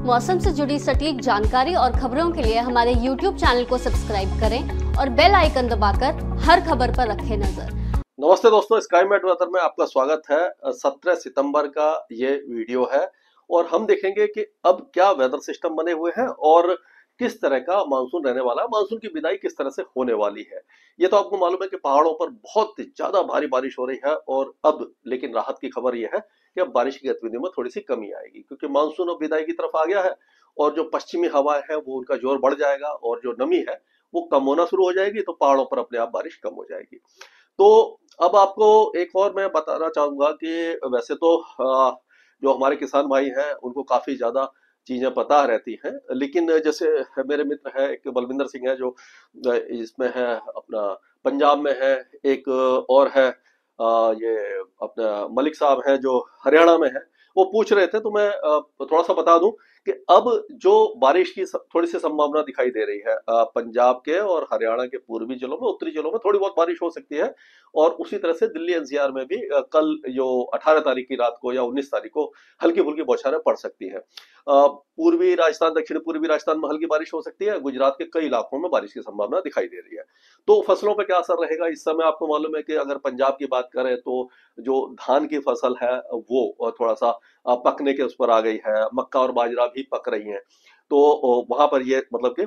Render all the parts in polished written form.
मौसम से जुड़ी सटीक जानकारी और खबरों के लिए हमारे YouTube चैनल को सब्सक्राइब करें और बेल आइकन दबाकर हर खबर पर रखें नजर। नमस्ते दोस्तों, स्काई मैट वेदर में आपका स्वागत है। 17 सितंबर का ये वीडियो है और हम देखेंगे कि अब क्या वेदर सिस्टम बने हुए हैं और किस तरह का मानसून रहने वाला है, मानसून की विदाई किस तरह से होने वाली है। ये तो आपको मालूम है कि पहाड़ों पर बहुत ज्यादा भारी बारिश हो रही है और अब लेकिन राहत की खबर यह है कि अब बारिश की गतिविधियों में थोड़ी सी कमी आएगी क्योंकि मानसून अब विदाई की तरफ आ गया है और जो पश्चिमी हवा है वो उनका जोर बढ़ जाएगा और जो नमी है वो कम होना शुरू हो जाएगी, तो पहाड़ों पर अपने आप बारिश कम हो जाएगी। तो अब आपको एक और मैं बताना चाहूंगा कि वैसे तो जो हमारे किसान भाई हैं उनको काफी ज्यादा चीजें पता रहती हैं, लेकिन जैसे मेरे मित्र है एक बलविंदर सिंह है जो इसमें है अपना पंजाब में है, एक और है ये अपना मलिक साहब है जो हरियाणा में है। वो पूछ रहे थे तो मैं थोड़ा सा बता दूं कि अब जो बारिश की थोड़ी सी संभावना दिखाई दे रही है पंजाब के और हरियाणा के पूर्वी जिलों में, उत्तरी जिलों में थोड़ी बहुत बारिश हो सकती है और उसी तरह से दिल्ली एनसीआर में भी कल जो 18 तारीख की रात को या 19 तारीख को हल्की फुल्की बौछारें पड़ सकती है। पूर्वी राजस्थान, दक्षिण पूर्वी राजस्थान में हल्की बारिश हो सकती है, गुजरात के कई इलाकों में बारिश की संभावना दिखाई दे रही है। तो फसलों पर क्या असर रहेगा इस समय आपको मालूम है कि अगर पंजाब की बात करें तो जो धान की फसल है वो थोड़ा सा पकने के उस पर आ गई है, मक्का और बाजरा भी पक रही हैं। तो वहां पर ये मतलब कि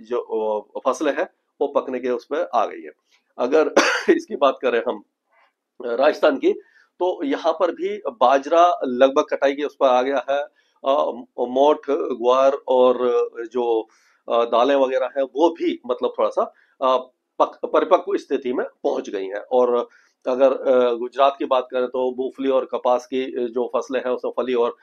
जो फसलें हैं वो पकने के उस पर आ गई है। अगर इसकी बात करें हम राजस्थान की, तो यहाँ पर भी बाजरा लगभग कटाई के उस पर आ गया है। मोठ, ग्वार और जो दालें वगैरह हैं वो भी मतलब थोड़ा सा परिपक्व स्थिति में पहुंच गई हैं। और अगर गुजरात की बात करें तो मूंगफली और कपास की जो फसलें हैं उसमें फली और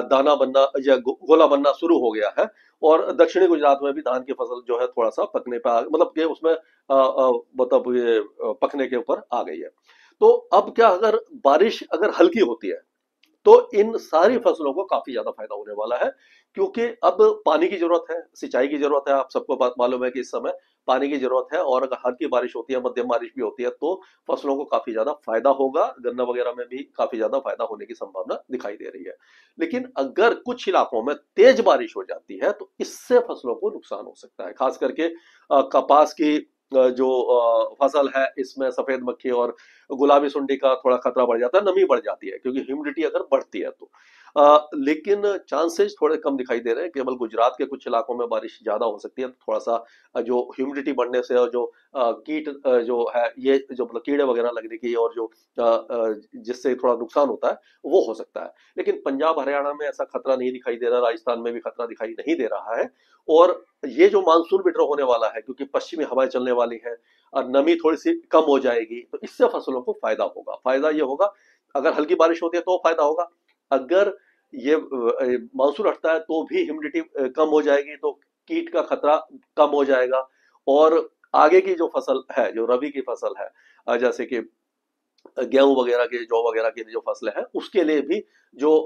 दाना बनना या गोला बनना शुरू हो गया है। और दक्षिणी गुजरात में भी धान की फसल जो है थोड़ा सा पकने पे मतलब कि उसमें मतलब ये पकने के ऊपर आ गई है। तो अब क्या, अगर बारिश अगर हल्की होती है तो इन सारी फसलों को काफी ज्यादा फायदा होने वाला है क्योंकि अब पानी की जरूरत है, सिंचाई की जरूरत है। आप सबको बात मालूम है कि इस समय पानी की जरूरत है और अगर हल्की बारिश होती है, मध्यम बारिश भी होती है तो फसलों को काफी ज्यादा फायदा होगा। गन्ना वगैरह में भी काफी ज्यादा फायदा होने की संभावना दिखाई दे रही है। लेकिन अगर कुछ इलाकों में तेज बारिश हो जाती है तो इससे फसलों को नुकसान हो सकता है, खास करके कपास की जो फसल है इसमें सफेद मक्खी और गुलाबी सुंडी का थोड़ा खतरा बढ़ जाता है, नमी बढ़ जाती है क्योंकि ह्यूमिडिटी अगर बढ़ती है तो। लेकिन चांसेस थोड़े कम दिखाई दे रहे हैं। केवल गुजरात के कुछ इलाकों में बारिश ज्यादा हो सकती है, थोड़ा सा जो ह्यूमिडिटी बढ़ने से और जो कीट जो है ये जो मतलब कीड़े वगैरह लगने की और जो जिससे थोड़ा नुकसान होता है वो हो सकता है। लेकिन पंजाब हरियाणा में ऐसा खतरा नहीं दिखाई दे रहा, राजस्थान में भी खतरा दिखाई नहीं दे रहा है। और ये जो मानसून विड्रॉ होने वाला है क्योंकि पश्चिमी हवाएं चलने वाली है और नमी थोड़ी सी कम हो जाएगी तो इससे फसलों को फायदा होगा। फायदा ये होगा, अगर हल्की बारिश होती है तो फायदा होगा, अगर ये मानसून हटता है तो भी ह्यूमिडिटी कम हो जाएगी तो कीट का खतरा कम हो जाएगा। और आगे की जो फसल है, जो रबी की फसल है, जैसे कि गेहूं वगैरह के, जौ वगैरह की जो फसलें हैं उसके लिए भी जो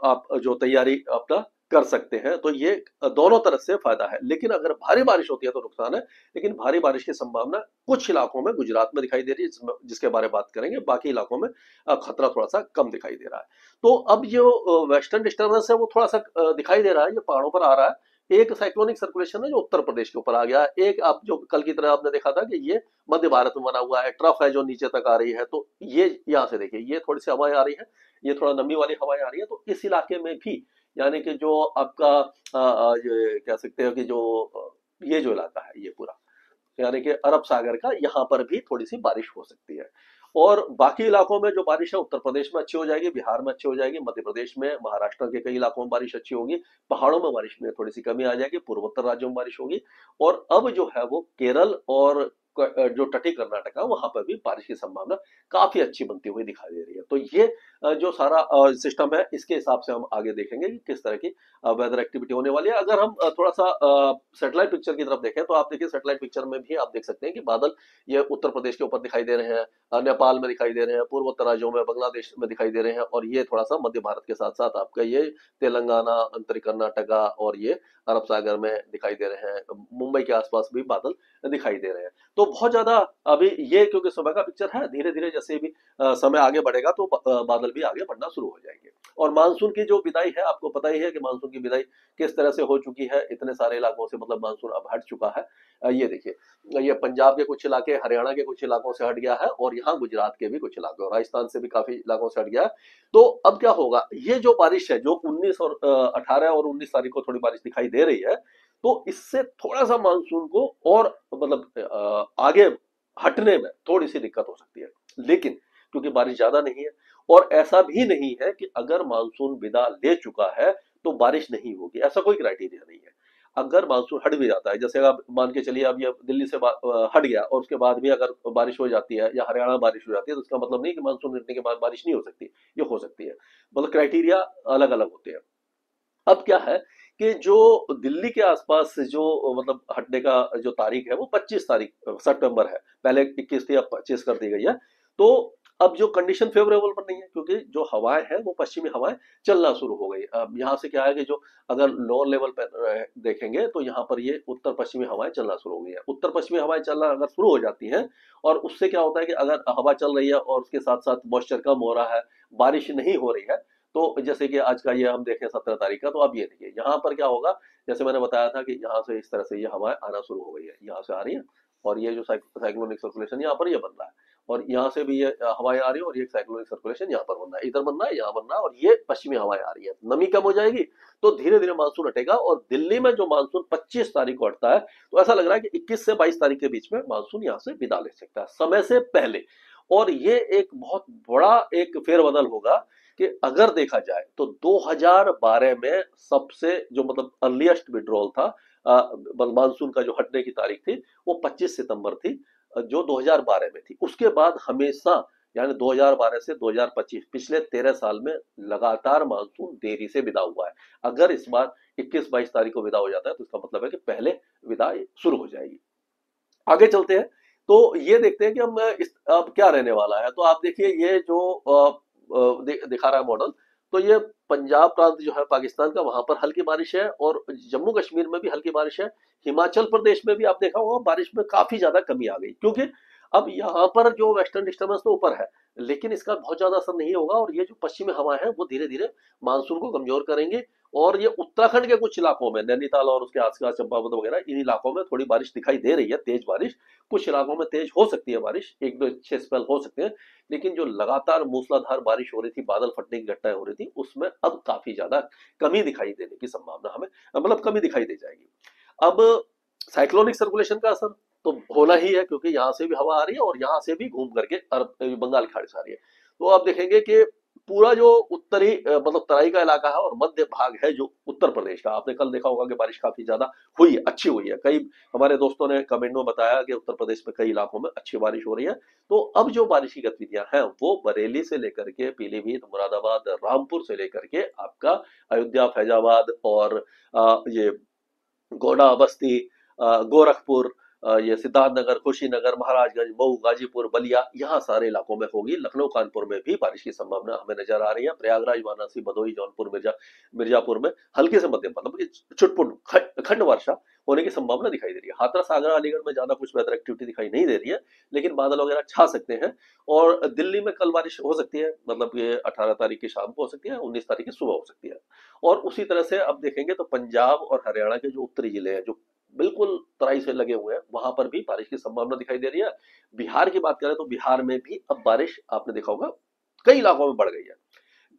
आप जो तैयारी अपना कर सकते हैं, तो ये दोनों तरफ से फायदा है। लेकिन अगर भारी बारिश होती है तो नुकसान है। लेकिन भारी बारिश की संभावना कुछ इलाकों में गुजरात में दिखाई दे रही है जिसके बारे में बात करेंगे, बाकी इलाकों में खतरा थोड़ा सा कम दिखाई दे रहा है। तो अब जो वेस्टर्न डिस्टर्बेंस है वो थोड़ा सा दिखाई दे रहा है, ये पहाड़ों पर आ रहा है। एक साइक्लोनिक सर्कुलेशन है जो उत्तर प्रदेश के ऊपर आ गया है। एक आप जो कल की तरह आपने देखा था कि ये मध्य भारत में बना हुआ है, ट्रफ है जो नीचे तक आ रही है, तो ये यहाँ से देखिए ये थोड़ी सी हवाएं आ रही है, ये थोड़ा नमी वाली हवाएं आ रही है। तो इस इलाके में भी यानी कि जो आपका ये कह सकते हो कि जो ये जो इलाका है ये पूरा यानी कि अरब सागर का, यहाँ पर भी थोड़ी सी बारिश हो सकती है। और बाकी इलाकों में जो बारिश है उत्तर प्रदेश में अच्छी हो जाएगी, बिहार में अच्छी हो जाएगी, मध्य प्रदेश में, महाराष्ट्र के कई इलाकों में बारिश अच्छी होगी, पहाड़ों में बारिश में थोड़ी सी कमी आ जाएगी, पूर्वोत्तर राज्यों में बारिश होगी। और अब जो है वो केरल और जो तटीय कर्नाटक है वहां पर भी बारिश की संभावना काफी अच्छी बनती हुई दिखाई दे रही है। तो ये जो सारा सिस्टम है इसके हिसाब से हम आगे देखेंगे कि किस तरह की वेदर एक्टिविटी होने वाली है। अगर हम थोड़ा सा सैटेलाइट पिक्चर की तरफ देखें तो आप देखिए सैटेलाइट पिक्चर में भी आप देख सकते हैं कि बादल ये उत्तर प्रदेश के ऊपर दिखाई दे रहे हैं, नेपाल में दिखाई दे रहे हैं, पूर्वोत्तर राज्यों में, बांग्लादेश में दिखाई दे रहे हैं। और ये थोड़ा सा मध्य भारत के साथ साथ आपका ये तेलंगाना, अंतरिक कर्नाटका और ये अरब सागर में दिखाई दे रहे हैं, मुंबई के आसपास भी बादल दिखाई दे रहे हैं। तो बहुत ज्यादा अभी ये क्योंकि सुबह का पिक्चर है, धीरे धीरे जैसे भी समय आगे बढ़ेगा तो बादल भी आगे बढ़ना शुरू हो जाएंगे। और मानसून की जो विदाई है, आपको पता ही है कि मानसून की विदाई किस तरह से हो चुकी है, इतने सारे इलाकों से मतलब मानसून अब हट चुका है। ये देखिए, ये पंजाब के कुछ इलाके, हरियाणा के कुछ इलाकों से हट गया है और यहाँ गुजरात के भी कुछ इलाकों, राजस्थान से भी काफी इलाकों से हट गया है। तो अब क्या होगा, ये जो बारिश है जो 19 और 18 और 19 तारीख को थोड़ी बारिश दिखाई दे रही है, तो इससे थोड़ा सा मानसून को और मतलब आगे हटने में थोड़ी सी दिक्कत हो सकती है। लेकिन क्योंकि बारिश ज्यादा नहीं है और ऐसा भी नहीं है कि अगर मानसून विदा ले चुका है तो बारिश नहीं होगी, ऐसा कोई क्राइटेरिया नहीं है। अगर मानसून हट भी जाता है, जैसे आप मान के चलिए अब ये दिल्ली से हट गया और उसके बाद भी अगर बारिश हो जाती है या हरियाणा में बारिश हो जाती है, तो इसका मतलब नहीं कि मानसून हटने के बाद बारिश नहीं हो सकती, ये हो सकती है। मतलब क्राइटेरिया अलग अलग होते हैं। अब क्या है कि जो दिल्ली के आसपास से जो मतलब हटने का जो तारीख है वो 25 तारीख सितंबर है, पहले 21 थी अब 25 कर दी गई है। तो अब जो कंडीशन फेवरेबल पर नहीं है, क्योंकि जो हवाएं हैं वो पश्चिमी हवाएं चलना शुरू हो गई। अब यहाँ से क्या है कि जो अगर लोअर लेवल पर देखेंगे तो यहाँ पर ये उत्तर पश्चिमी हवाएं चलना शुरू हो गई है। उत्तर पश्चिमी हवाएं चलना अगर शुरू हो जाती हैं और उससे क्या होता है कि अगर हवा चल रही है और उसके साथ साथ मॉइस्चर कम हो रहा है, बारिश नहीं हो रही है, तो जैसे कि आज का ये हम देखें 17 तारीख का, तो अब ये देखिए यहाँ पर क्या होगा, जैसे मैंने बताया था कि यहाँ से इस तरह से ये हवाएं आना शुरू हो गई है, यहाँ से आ रही है और ये जो साइक्लोनिक सर्कुलेशन यहाँ पर ये बन रहा है और यहाँ से भी ये हवाएं आ रही है और ये साइक्लोनिक सर्कुलेशन यहाँ पर बन रहा है, इधर बन रहा है, यहाँ बन रहा है और ये पश्चिमी हवाएं आ रही है। नमी कम हो जाएगी तो धीरे धीरे मानसून हटेगा और दिल्ली में जो मानसून 25 तारीख को हटता है, तो ऐसा लग रहा है कि 21 से 22 तारीख के बीच में मानसून यहाँ से विदा ले सकता है, समय से पहले। और ये एक बहुत बड़ा एक फेरबदल होगा कि अगर देखा जाए तो 2012 में सबसे जो मतलब अर्लीस्ट विड्रॉल था, मानसून का जो हटने की तारीख थी वो 25 सितंबर थी, जो 2012 में थी। उसके बाद हमेशा यानी 2012 से 2025 पिछले 13 साल में लगातार मानसून देरी से विदा हुआ है। अगर इस बार 21-22 तारीख को विदा हो जाता है तो इसका मतलब है कि पहले विदा शुरू हो जाएगी। आगे चलते हैं तो ये देखते हैं कि हम अब क्या रहने वाला है। तो आप देखिए ये जो दिखा रहा है मॉडल, तो ये पंजाब प्रांत जो है पाकिस्तान का, वहां पर हल्की बारिश है और जम्मू कश्मीर में भी हल्की बारिश है। हिमाचल प्रदेश में भी आप देखा होगा बारिश में काफी ज्यादा कमी आ गई, क्योंकि अब यहाँ पर जो वेस्टर्न डिस्टर्बेंस तो ऊपर है लेकिन इसका बहुत ज्यादा असर नहीं होगा और ये जो पश्चिमी हवा है वो धीरे धीरे मानसून को कमजोर करेंगे। और ये उत्तराखंड के कुछ इलाकों में, नैनीताल और उसके आसपास चंपावत वगैरह, इन इलाकों में थोड़ी बारिश दिखाई दे रही है, तेज बारिश। कुछ इलाकों में तेज हो सकती है बारिश, एक दो अच्छे स्पेल हो सकते हैं, लेकिन जो लगातार मूसलाधार बारिश हो रही थी, बादल फटने की घटनाएं हो रही थी, उसमें अब काफी ज्यादा कमी दिखाई देने की संभावना हमें मतलब कमी दिखाई दे जाएगी। अब साइक्लोनिक सर्कुलेशन का असर तो होना ही है, क्योंकि यहाँ से भी हवा आ रही है और यहाँ से भी घूम करके बंगाल की खाड़ी से आ रही है। तो आप देखेंगे कि पूरा जो उत्तरी मतलब तराई का इलाका है और मध्य भाग है जो उत्तर प्रदेश का, आपने कल देखा होगा कि बारिश काफी ज्यादा हुई है, अच्छी हुई है। कई हमारे दोस्तों ने कमेंट में बताया कि उत्तर प्रदेश में कई इलाकों में अच्छी बारिश हो रही है। तो अब जो बारिश की गतिविधियां हैं वो बरेली से लेकर के पीलीभीत, मुरादाबाद, रामपुर से लेकर के आपका अयोध्या, फैजाबाद और ये गोंडा, बस्ती, गोरखपुर, ये सिद्धार्थनगर, कुशीनगर, महाराजगंज, मऊ, गाजीपुर, बलिया, यहाँ सारे इलाकों में होगी। लखनऊ, कानपुर में भी बारिश की संभावना हमें नजर आ रही है। प्रयागराज, वाराणसी, भदोही, जौनपुर, मिर्जापुर में हल्के से मध्यम मतलब छुटपुट खंड वर्षा होने की संभावना दिखाई दे रही है। हाथरस, आगरा, अलीगढ़ में ज्यादा कुछ वेदर एक्टिविटी दिखाई नहीं दे रही है, लेकिन बादल वगैरह छा सकते हैं। और दिल्ली में कल बारिश हो सकती है, मतलब ये 18 तारीख की शाम को हो सकती है, 19 तारीख की सुबह हो सकती है। और उसी तरह से अब देखेंगे तो पंजाब और हरियाणा के जो उत्तरी जिले हैं जो बिल्कुल तराई से लगे हुए हैं, वहां पर भी बारिश की संभावना दिखाई दे रही है। बिहार की बात करें तो बिहार में भी अब बारिश आपने देखा होगा कई इलाकों में बढ़ गई है।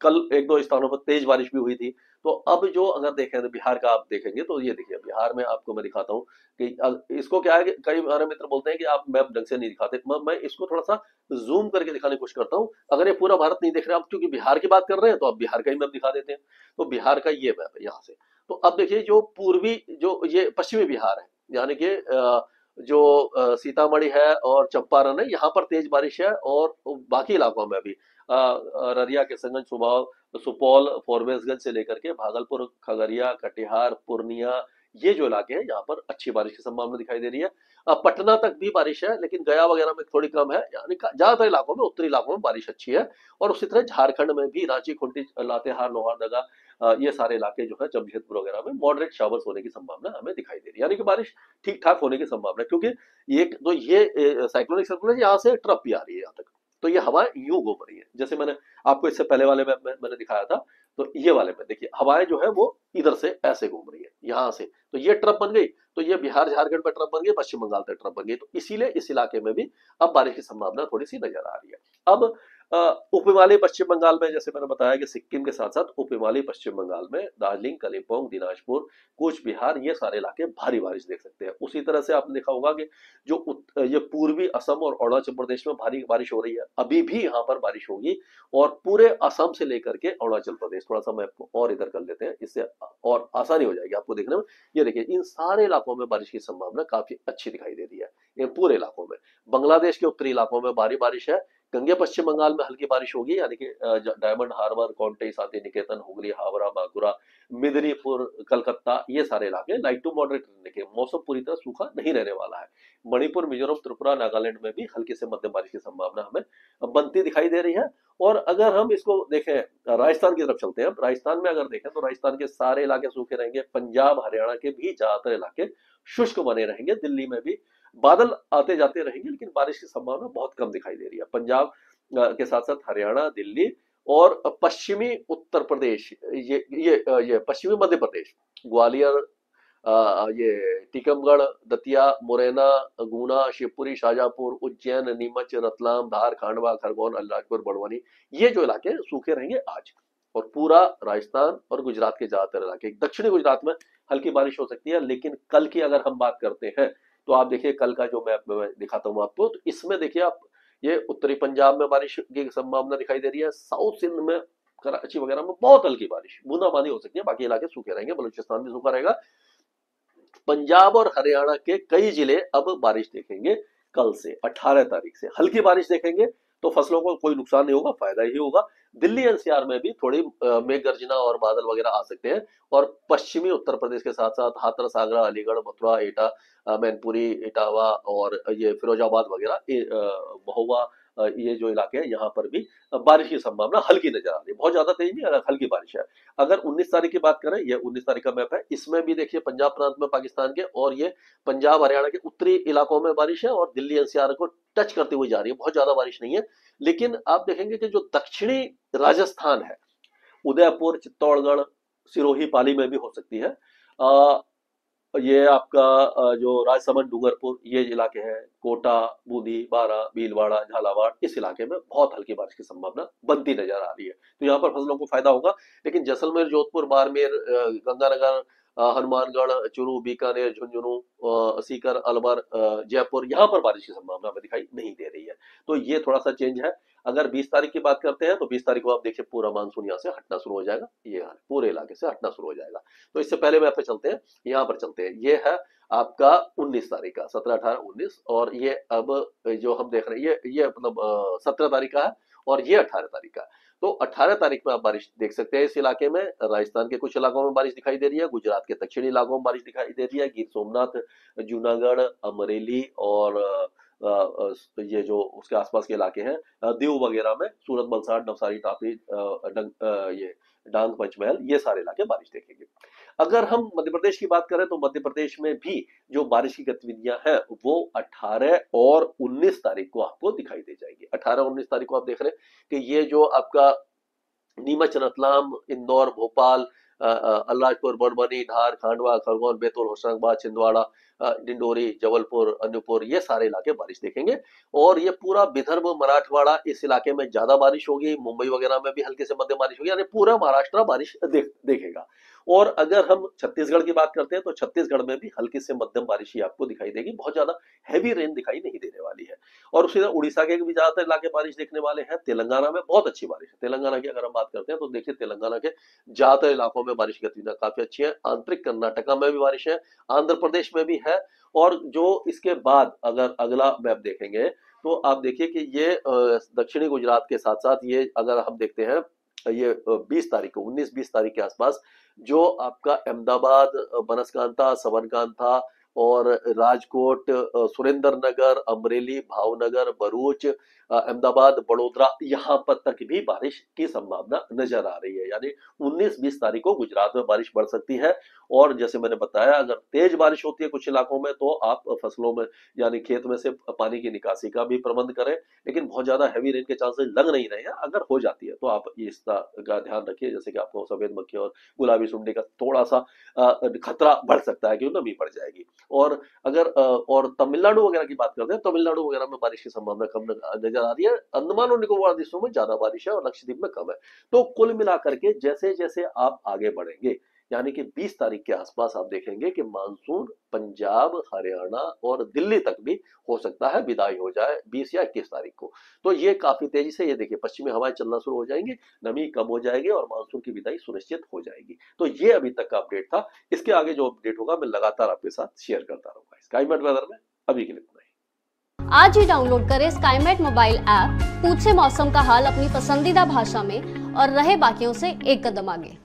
कल एक दो स्थानों पर तेज बारिश भी हुई थी। तो अब जो अगर देखें तो बिहार का आप देखेंगे तो ये देखिए बिहार में आपको मैं दिखाता हूँ कि इसको क्या है कि कई हमारे मित्र बोलते हैं कि आप मैप ढंग से नहीं दिखाते। मैं इसको थोड़ा सा जूम करके दिखाने की कोशिश करता हूँ। अगर ये पूरा भारत नहीं देख रहे आप, क्योंकि बिहार की बात कर रहे हैं, तो आप बिहार का ही मैप दिखा देते हैं। तो बिहार का ये मैप है यहाँ से। तो अब देखिए जो पूर्वी जो ये पश्चिमी बिहार है, यानी कि जो सीतामढ़ी है और चंपारण है, यहाँ पर तेज बारिश है। और बाकी इलाकों में भी अररिया, किशनगंज, सुपौल, फॉरबिसगंज से लेकर के भागलपुर, खगड़िया, कटिहार, पूर्णिया, ये जो इलाके हैं यहाँ पर अच्छी बारिश की संभावना दिखाई दे रही है। पटना तक भी बारिश है, लेकिन गया वगैरह में थोड़ी कम है, यानी ज्यादातर इलाकों में, उत्तरी इलाकों में बारिश अच्छी है। और उसी तरह झारखंड में भी रांची, खूंटी, लातेहार, लोहरदगा, ये सारे इलाके जो है, जमशेदपुर वगैरह में मॉडरेट शावर्स होने की संभावना हमें दिखाई दे रही है, यानी कि बारिश ठीक ठाक होने की संभावना है। क्योंकि ये तो ये साइक्लोनिक सर्कुलेशन यहाँ से ट्रफ भी आ रही है यहाँ तक। तो ये हवाएं यूं घूम रही है, जैसे मैंने आपको इससे पहले वाले में मैंने दिखाया था। तो ये वाले में देखिए हवाएं जो है वो इधर से ऐसे घूम रही है, यहाँ से। तो ये ट्रफ बन गई, तो ये बिहार झारखंड में ट्रफ बन गई, पश्चिम बंगाल तक ट्रफ बन गई। तो इसीलिए इस इलाके में भी अब बारिश की संभावना थोड़ी सी नजर आ रही है। अब उप हिमालयी पश्चिम बंगाल में, जैसे मैंने बताया कि सिक्किम के साथ साथ उप हिमालयी पश्चिम बंगाल में दार्जिलिंग, कलिम्पोंग, दिनाजपुर, कूच बिहार, ये सारे इलाके भारी बारिश देख सकते हैं। उसी तरह से आपने देखा होगा कि जो ये पूर्वी असम और अरुणाचल प्रदेश में भारी बारिश हो रही है, अभी भी यहाँ पर बारिश होगी। और पूरे असम से लेकर के अरुणाचल प्रदेश, थोड़ा सा मैं आपको और इधर कर लेते हैं, इससे और आसानी हो जाएगी आपको देखने में। ये देखिए इन सारे इलाकों में बारिश की संभावना काफी अच्छी दिखाई दे रही है, इन पूरे इलाकों में। बांग्लादेश के उत्तरी इलाकों में भारी बारिश है। गंगे पश्चिम बंगाल में हल्की बारिश होगी, यानी कि डायमंड हार्बर, कोंटे, शांति निकेतन, हुगली, हावड़ा, बांकुरा, मिदनीपुर, कलकत्ता, ये सारे इलाके लाइट टू मॉडरेट रहने के, मौसम पूरी तरह सूखा नहीं रहने वाला है। मणिपुर, मिजोरम, त्रिपुरा, नागालैंड में भी हल्की से मध्यम बारिश की संभावना हमें बनती दिखाई दे रही है। और अगर हम इसको देखें, राजस्थान की तरफ चलते हैं। राजस्थान में अगर देखें तो राजस्थान के सारे इलाके सूखे रहेंगे, पंजाब हरियाणा के भी ज्यादातर इलाके शुष्क बने रहेंगे, दिल्ली में भी बादल आते जाते रहेंगे, लेकिन बारिश की संभावना बहुत कम दिखाई दे रही है। पंजाब के साथ साथ हरियाणा, दिल्ली और पश्चिमी उत्तर प्रदेश, ये पश्चिमी मध्य प्रदेश, ग्वालियर, ये टीकमगढ़, दतिया, मुरैना, गुना, शिवपुरी, शाजापुर, उज्जैन, नीमच, रतलाम, धार, खांडवा, खरगोन, अलीराजपुर, बड़वानी, ये जो इलाके सूखे रहेंगे आज। और पूरा राजस्थान और गुजरात के ज्यादातर इलाके, दक्षिणी गुजरात में हल्की बारिश हो सकती है। लेकिन कल की अगर हम बात करते हैं तो आप देखिए कल का जो मैप मैं दिखाता हूं आपको, तो इसमें देखिए आप, ये उत्तरी पंजाब में बारिश की संभावना दिखाई दे रही है। साउथ सिंध में, कराची वगैरह में बहुत हल्की बारिश, बूंदाबांदी हो सकती है, बाकी इलाके सूखे रहेंगे। बलूचिस्तान भी सूखा रहेगा। पंजाब और हरियाणा के कई जिले अब बारिश देखेंगे कल से, 18 तारीख से हल्की बारिश देखेंगे। तो फसलों को कोई नुकसान नहीं होगा, फायदा ही होगा। दिल्ली एनसीआर में भी थोड़ी मेघ गर्जना और बादल वगैरह आ सकते हैं। और पश्चिमी उत्तर प्रदेश के साथ साथ हाथरस, आगरा, अलीगढ़, मथुरा, एटा, मैनपुरी, इटावा और ये फिरोजाबाद वगैरह, महुआ, ये जो इलाके हैं यहाँ पर भी बारिश की संभावना हल्की नजर आ रही है। बहुत ज्यादा तेज नहीं, हल्की बारिश है। अगर 19 तारीख की बात करें, ये 19 तारीख का मैप है, इसमें भी देखिए पंजाब प्रांत में पाकिस्तान के, और ये पंजाब हरियाणा के उत्तरी इलाकों में बारिश है और दिल्ली एनसीआर को टच करती हुई जा रही है। बहुत ज्यादा बारिश नहीं है, लेकिन आप देखेंगे कि जो दक्षिणी राजस्थान है, उदयपुर, चित्तौड़गढ़, सिरोही, पाली में भी हो सकती है। ये आपका जो राजसमंद, डूंगरपुर, ये इलाके हैं, कोटा, बूंदी, बारा, भीलवाड़ा, झालावाड़, इस इलाके में बहुत हल्की बारिश की संभावना बनती नजर आ रही है। तो यहाँ पर फसलों को फायदा होगा। लेकिन जैसलमेर, जोधपुर, बाड़मेर, गंगानगर, हनुमानगढ़, चूरू, बीकानेर, झुंझुनू, सीकर, अलवर, जयपुर, यहाँ पर बारिश की संभावना हमें दिखाई नहीं दे रही है। तो ये थोड़ा सा चेंज है। अगर 20 तारीख की बात करते हैं तो 20 तारीख को आप देखिए पूरा मानसून यहाँ से हटना शुरू हो जाएगा, ये पूरे इलाके से हटना शुरू हो जाएगा। तो इससे पहले मैप पे चलते हैं, यहाँ पर चलते हैं। ये है आपका 19 तारीख का, 17, 18, 19, और ये अब जो हम देख रहे हैं ये मतलब 17 तारीख का है और ये 18 तारीख का। तो 18 तारीख में आप बारिश देख सकते हैं इस इलाके में। राजस्थान के कुछ इलाकों में बारिश दिखाई दे रही है, गुजरात के दक्षिणी इलाकों में बारिश दिखाई दे रही है, गिर सोमनाथ, जूनागढ़, अमरेली और ये जो उसके आसपास के इलाके हैं, दीव वगैरह में, सूरत, वलसाड, नवसारी, टापी, ये डांग, पंचमहल, ये सारे इलाके बारिश देखेंगे। अगर हम मध्य प्रदेश की बात करें तो मध्य प्रदेश में भी जो बारिश की गतिविधियां हैं वो 18 और 19 तारीख को आपको दिखाई दे जाएगी। 18 19 तारीख को आप देख रहे हैं कि ये जो आपका नीमच, रतलाम, इंदौर, भोपाल, अलीराजपुर, बड़वानी, धार, खांडवा, खरगोन, बैतूल, होशंगाबाद, छिंदवाड़ा, डिंडोरी, जबलपुर, अनूपपुर, ये सारे इलाके बारिश देखेंगे। और ये पूरा विदर्भ, मराठवाड़ा, इस इलाके में ज्यादा बारिश होगी। मुंबई वगैरह में भी हल्के से मध्यम बारिश होगी, यानी पूरा महाराष्ट्र बारिश देखेगा। और अगर हम छत्तीसगढ़ की बात करते हैं तो छत्तीसगढ़ में भी हल्की से मध्यम बारिश ही आपको दिखाई देगी, बहुत ज्यादा हैवी रेन दिखाई नहीं देने वाली है। और उसी तरह उड़ीसा के भी ज्यादातर इलाके बारिश देखने वाले हैं। तेलंगाना में बहुत अच्छी बारिश है। तेलंगाना की अगर हम बात करते हैं तो देखिए तेलंगाना के ज्यादातर इलाकों में बारिश की गतिविधियां काफी अच्छी है। आंतरिक कर्नाटका में भी बारिश है, आंध्र प्रदेश में भी है। और जो इसके बाद अगर अगला मैप देखेंगे तो आप देखिए कि ये दक्षिणी गुजरात के साथ साथ ये अगर हम देखते हैं, ये 20 तारीख को, 19-20 तारीख के आसपास जो आपका अहमदाबाद, बनसकांता, सबरकांठा और राजकोट, सुरेंद्र नगर, अमरेली, भावनगर, भरूच, अहमदाबाद, बड़ोदरा यहाँ पर तक भी बारिश की संभावना नजर आ रही है। यानी 19-20 तारीख को गुजरात में बारिश बढ़ सकती है। और जैसे मैंने बताया, अगर तेज बारिश होती है कुछ इलाकों में तो आप फसलों में यानी खेत में से पानी की निकासी का भी प्रबंध करें। लेकिन बहुत ज्यादा हैवी रेन के चांसेस लग नहीं रहे हैं। अगर हो जाती है तो आप इसका ध्यान रखिए, जैसे कि आपको सफेद मक्खी और गुलाबी सुंडी का थोड़ा सा खतरा बढ़ सकता है, क्योंकि नमी बढ़ जाएगी। और अगर और तमिलनाडु वगैरह की बात करते हैं, तमिलनाडु वगैरह में बारिश की संभावना कम नजर आ रही है। अंडमान और निकोबार द्वीपों में ज्यादा बारिश है और लक्षद्वीप में कम है। तो कुल मिलाकर के जैसे जैसे आप आगे बढ़ेंगे, यानी कि 20 तारीख के आसपास आप देखेंगे कि मानसून पंजाब, हरियाणा और दिल्ली तक भी हो सकता है विदाई हो जाए 20 या 21 तारीख को। तो ये काफी तेजी से, ये देखिए, पश्चिमी हवाएं चलना शुरू हो जाएंगी, नमी कम हो जाएगी और मानसून की विदाई सुनिश्चित हो जाएगी। तो ये अभी तक का अपडेट था। इसके आगे जो अपडेट होगा मैं लगातार आपके साथ शेयर करता रहूंगा स्काईमेट वेदर में। अभी के लिए इतना ही। आज ही डाउनलोड करें स्काईमेट मोबाइल ऐप, पूछे मौसम का हाल अपनी पसंदीदा भाषा में और रहे बाकियों से एक कदम आगे।